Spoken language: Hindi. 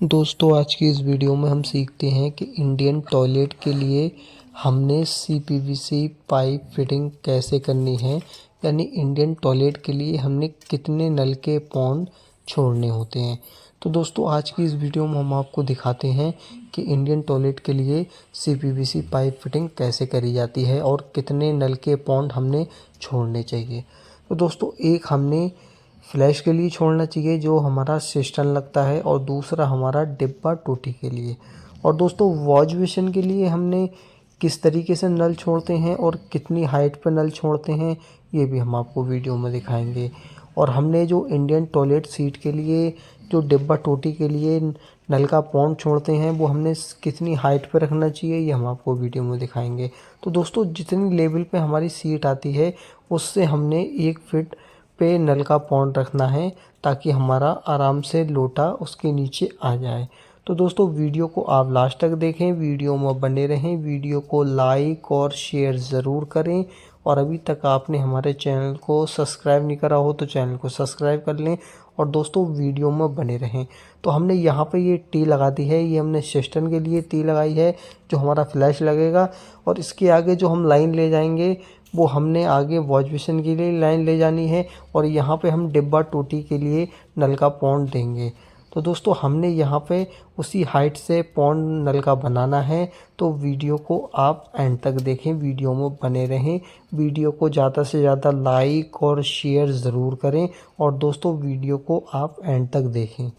दोस्तों आज की इस वीडियो में हम सीखते हैं कि इंडियन टॉयलेट के लिए हमने सीपीवीसी पाइप फिटिंग कैसे करनी है। यानी इंडियन टॉयलेट के लिए हमने कितने नल के पॉन्ड छोड़ने होते हैं। तो दोस्तों आज की इस वीडियो में हम आपको दिखाते हैं कि इंडियन टॉयलेट के लिए सीपीवीसी पाइप फिटिंग कैसे करी जाती है और कितने नल के पॉन्ड हमने छोड़ने चाहिए। तो दोस्तों एक हमने फ्लैश के लिए छोड़ना चाहिए जो हमारा सिस्टम लगता है, और दूसरा हमारा डिब्बा टोटी के लिए। और दोस्तों वॉश बेसिन के लिए हमने किस तरीके से नल छोड़ते हैं और कितनी हाइट पर नल छोड़ते हैं ये भी हम आपको वीडियो में दिखाएंगे। और हमने जो इंडियन टॉयलेट सीट के लिए जो डिब्बा टोटी के लिए नल का पॉन्ड छोड़ते हैं वो हमने कितनी हाइट पर रखना चाहिए ये हम आपको वीडियो में दिखाएंगे। तो दोस्तों जितनी लेवल पे हमारी सीट आती है उससे हमने 1 फीट पे नल का पॉन्ड रखना है ताकि हमारा आराम से लोटा उसके नीचे आ जाए। तो दोस्तों वीडियो को आप लास्ट तक देखें, वीडियो में बने रहें, वीडियो को लाइक और शेयर ज़रूर करें। और अभी तक आपने हमारे चैनल को सब्सक्राइब नहीं करा हो तो चैनल को सब्सक्राइब कर लें और दोस्तों वीडियो में बने रहें। तो हमने यहाँ पे ये टी लगा दी है, ये हमने सिस्टम के लिए टी लगाई है जो हमारा फ्लैश लगेगा। और इसके आगे जो हम लाइन ले जाएंगे वो हमने आगे वॉश बेसिन के लिए लाइन ले जानी है, और यहाँ पे हम डिब्बा टोटी के लिए नल का पॉन्ड देंगे। तो दोस्तों हमने यहाँ पे उसी हाइट से पॉन्ड नल का बनाना है। तो वीडियो को आप एंड तक देखें, वीडियो में बने रहें, वीडियो को ज़्यादा से ज़्यादा लाइक और शेयर ज़रूर करें। और दोस्तों वीडियो को आप एंड तक देखें।